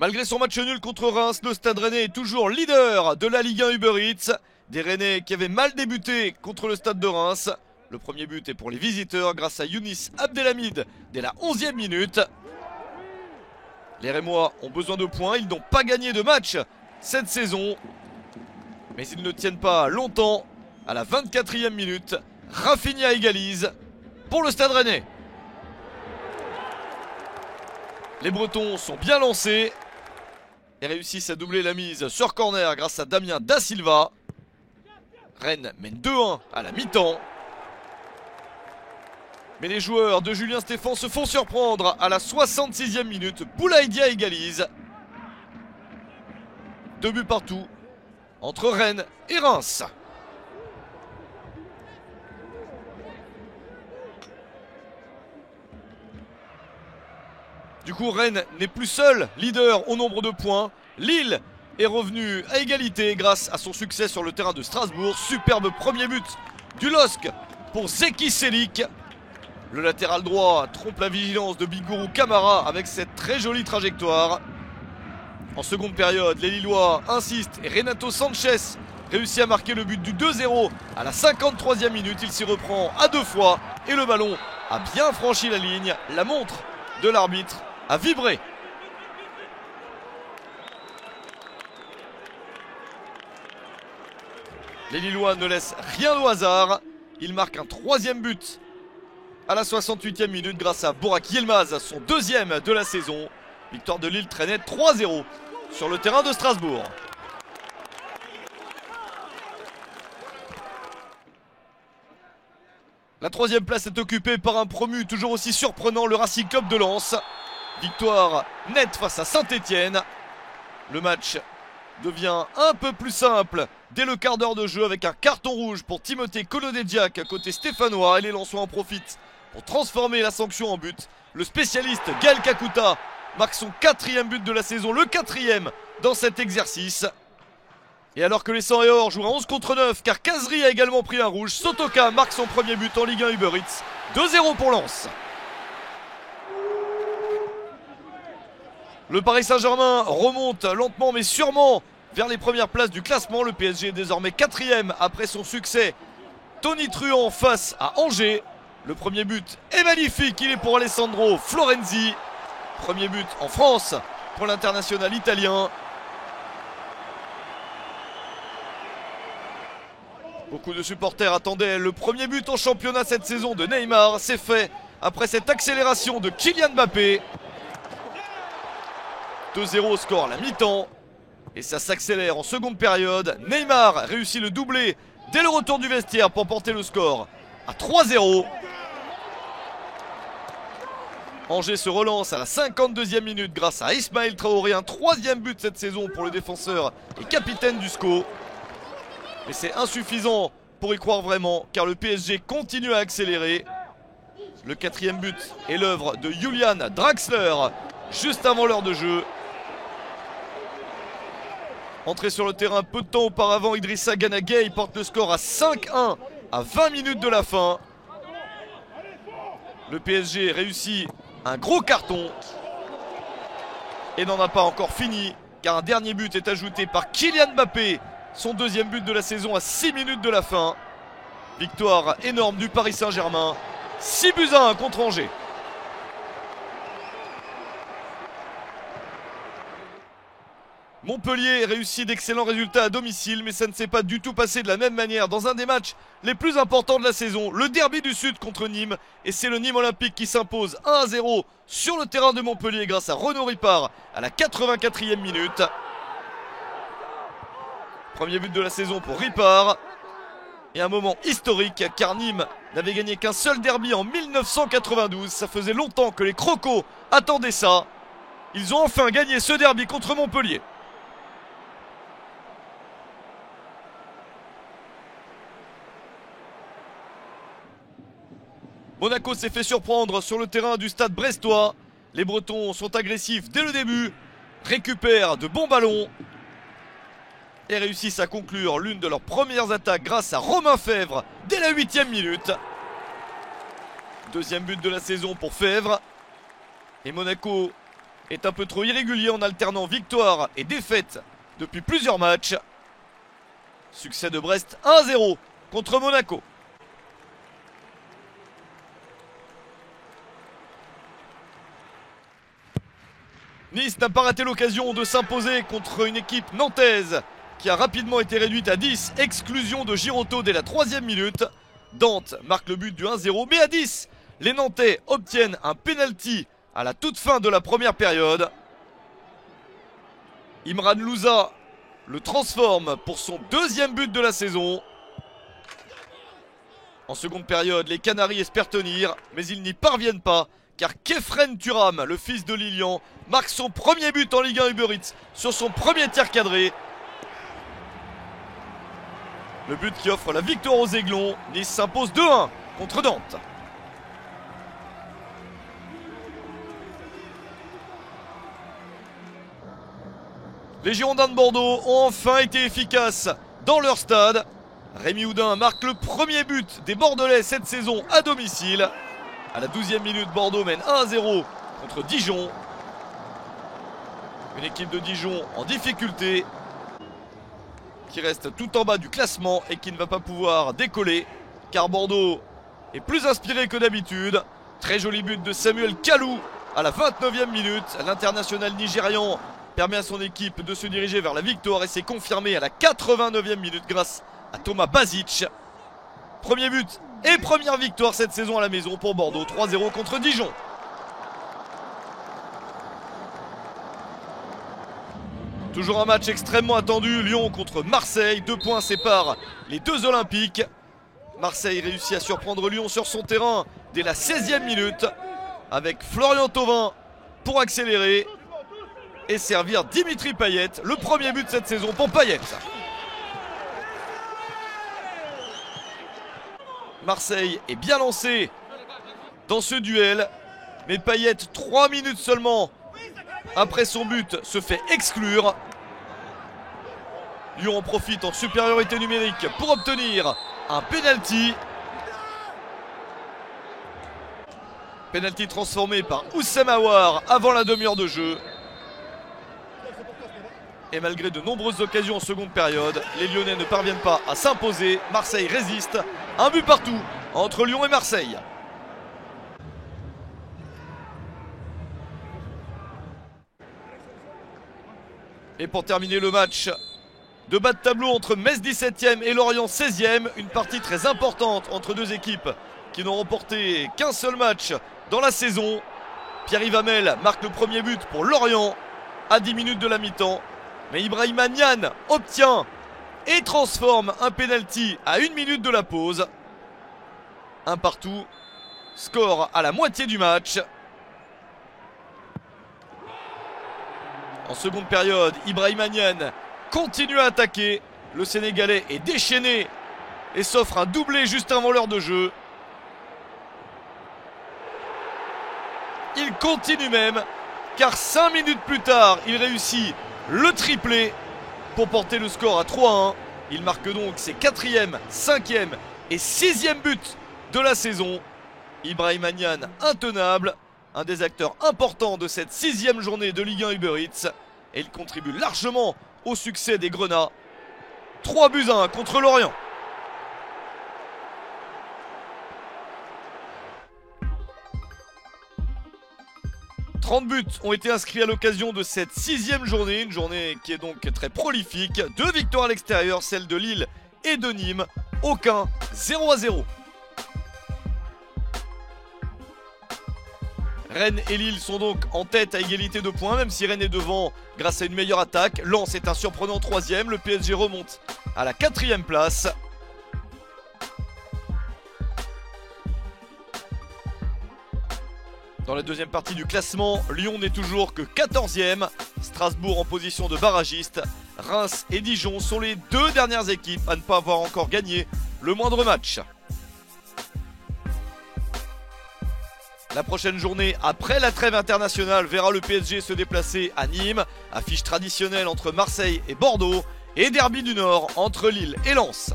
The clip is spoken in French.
Malgré son match nul contre Reims, le Stade Rennais est toujours leader de la Ligue 1 Uber Eats. Des Rennais qui avaient mal débuté contre le Stade de Reims. Le premier but est pour les visiteurs grâce à Younis Abdelhamid dès la 11e minute. Les Rémois ont besoin de points, ils n'ont pas gagné de match cette saison. Mais ils ne tiennent pas longtemps. À la 24e minute, Rafinha égalise pour le Stade Rennais. Les Bretons sont bien lancés et réussissent à doubler la mise sur corner grâce à Damien Da Silva. Rennes mène 2-1 à la mi-temps. Mais les joueurs de Julien Stéphan se font surprendre à la 66e minute. Boulaïdia égalise. 2 buts partout entre Rennes et Reims. Du coup, Rennes n'est plus seul leader au nombre de points. Lille est revenu à égalité grâce à son succès sur le terrain de Strasbourg. Superbe premier but du LOSC pour Zeki Çelik. Le latéral droit trompe la vigilance de Bigorou Kamara avec cette très jolie trajectoire. En seconde période, les Lillois insistent et Renato Sanchez réussit à marquer le but du 2-0 à la 53e minute. Il s'y reprend à 2 fois et le ballon a bien franchi la ligne. La montre de l'arbitre a vibré. Les Lillois ne laissent rien au hasard. Ils marquent un 3e but à la 68e minute grâce à Burak Yilmaz, son 2e de la saison. Victoire de Lille traînait 3-0 sur le terrain de Strasbourg. La 3e place est occupée par un promu toujours aussi surprenant, le Racing Club de Lens. Victoire nette face à Saint-Etienne. Le match devient un peu plus simple dès le quart d'heure de jeu avec un carton rouge pour Timothée Kolodediak côté stéphanois. Et les Lensois en profitent pour transformer la sanction en but. Le spécialiste Gaël Kakuta marque son 4e but de la saison, le 4e dans cet exercice. Et alors que les 100 et or jouent à 11 contre 9 car Kazri a également pris un rouge, Sotoka marque son premier but en Ligue 1 Uber Eats. 2-0 pour Lens. Le Paris Saint-Germain remonte lentement mais sûrement vers les premières places du classement. Le PSG est désormais 4e après son succès tonitruant face à Angers. Le premier but est magnifique, il est pour Alessandro Florenzi. Premier but en France pour l'international italien. Beaucoup de supporters attendaient le premier but en championnat cette saison de Neymar. C'est fait après cette accélération de Kylian Mbappé. 2-0 score à la mi-temps. Et ça s'accélère en seconde période. Neymar réussit le doublé dès le retour du vestiaire pour porter le score à 3-0. Angers se relance à la 52e minute grâce à Ismaël Traoré. Un 3e but cette saison pour le défenseur et capitaine du SCO. Mais c'est insuffisant pour y croire vraiment car le PSG continue à accélérer. Le 4e but est l'œuvre de Julian Draxler juste avant l'heure de jeu. Entré sur le terrain peu de temps auparavant, Idrissa Gana Gueye porte le score à 5-1 à 20 minutes de la fin. Le PSG réussit un gros carton et n'en a pas encore fini car un dernier but est ajouté par Kylian Mbappé. Son 2e but de la saison à 6 minutes de la fin. Victoire énorme du Paris Saint-Germain. 6-1 contre Angers. Montpellier réussit d'excellents résultats à domicile, mais ça ne s'est pas du tout passé de la même manière dans un des matchs les plus importants de la saison, le derby du Sud contre Nîmes. Et c'est le Nîmes Olympique qui s'impose 1-0 sur le terrain de Montpellier grâce à Renaud Ripard à la 84e minute. Premier but de la saison pour Ripard. Et un moment historique car Nîmes n'avait gagné qu'un seul derby en 1992. Ça faisait longtemps que les Crocos attendaient ça. Ils ont enfin gagné ce derby contre Montpellier. Monaco s'est fait surprendre sur le terrain du stade brestois. Les Bretons sont agressifs dès le début, récupèrent de bons ballons et réussissent à conclure l'une de leurs premières attaques grâce à Romain Fèvre dès la 8e minute. 2e but de la saison pour Fèvre. Et Monaco est un peu trop irrégulier en alternant victoire et défaite depuis plusieurs matchs. Succès de Brest 1-0 contre Monaco. Nice n'a pas raté l'occasion de s'imposer contre une équipe nantaise qui a rapidement été réduite à 10. Exclusion de Giroto dès la 3e minute. Dante marque le but du 1-0, mais à 10, les Nantais obtiennent un penalty à la toute fin de la première période. Imran Louza le transforme pour son 2e but de la saison. En seconde période, les Canaries espèrent tenir, mais ils n'y parviennent pas, car Kefren Turam, le fils de Lilian, marque son premier but en Ligue 1 Uber Eats sur son premier tir cadré. Le but qui offre la victoire aux Aiglons. Nice s'impose 2-1 contre Nantes. Les Girondins de Bordeaux ont enfin été efficaces dans leur stade. Rémi Oudin marque le premier but des Bordelais cette saison à domicile. À la 12e minute, Bordeaux mène 1-0 contre Dijon. Une équipe de Dijon en difficulté, qui reste tout en bas du classement et qui ne va pas pouvoir décoller, car Bordeaux est plus inspiré que d'habitude. Très joli but de Samuel Kalou à la 29e minute. L'international nigérian permet à son équipe de se diriger vers la victoire et c'est confirmé à la 89e minute grâce à Thomas Basic. Premier but et première victoire cette saison à la maison pour Bordeaux, 3-0 contre Dijon. Toujours un match extrêmement attendu, Lyon contre Marseille, 2 points séparent les deux Olympiques. Marseille réussit à surprendre Lyon sur son terrain dès la 16e minute avec Florian Thauvin pour accélérer et servir Dimitri Payet, le premier but de cette saison pour Payet. Marseille est bien lancé dans ce duel, mais Payet, 3 minutes seulement après son but, se fait exclure. Lyon en profite en supériorité numérique pour obtenir un penalty. Penalty transformé par Oussem Aouar avant la demi-heure de jeu. Et malgré de nombreuses occasions en seconde période, les Lyonnais ne parviennent pas à s'imposer. Marseille résiste. Un but partout entre Lyon et Marseille. Et pour terminer le match de bas de tableau entre Metz 17e et Lorient 16e, une partie très importante entre deux équipes qui n'ont remporté qu'un seul match dans la saison. Pierre-Yves Hamel marque le premier but pour Lorient à 10 minutes de la mi-temps. Mais Ibrahima Niane obtient et transforme un penalty à 1 minute de la pause. Un partout, score à la moitié du match. En seconde période, Ibrahima Niane continue à attaquer. Le Sénégalais est déchaîné et s'offre un doublé juste avant l'heure de jeu. Il continue même, car 5 minutes plus tard, il réussit le triplé pour porter le score à 3-1. Il marque donc ses 4e, 5e et 6e buts de la saison. Ibrahima Niane intenable, un des acteurs importants de cette 6e journée de Ligue 1 Uber Eats. Et il contribue largement au succès des Grenats. 3-1 contre Lorient. « 30 buts ont été inscrits à l'occasion de cette 6e journée, une journée qui est donc très prolifique. 2 victoires à l'extérieur, celle de Lille et de Nîmes. Aucun 0-0. Rennes et Lille sont donc en tête à égalité de points, même si Rennes est devant grâce à une meilleure attaque. Lens est un surprenant 3e, le PSG remonte à la 4e place. Dans la deuxième partie du classement, Lyon n'est toujours que 14e. Strasbourg en position de barragiste. Reims et Dijon sont les 2 dernières équipes à ne pas avoir encore gagné le moindre match. La prochaine journée après la trêve internationale verra le PSG se déplacer à Nîmes. Affiche traditionnelle entre Marseille et Bordeaux. Et derby du Nord entre Lille et Lens.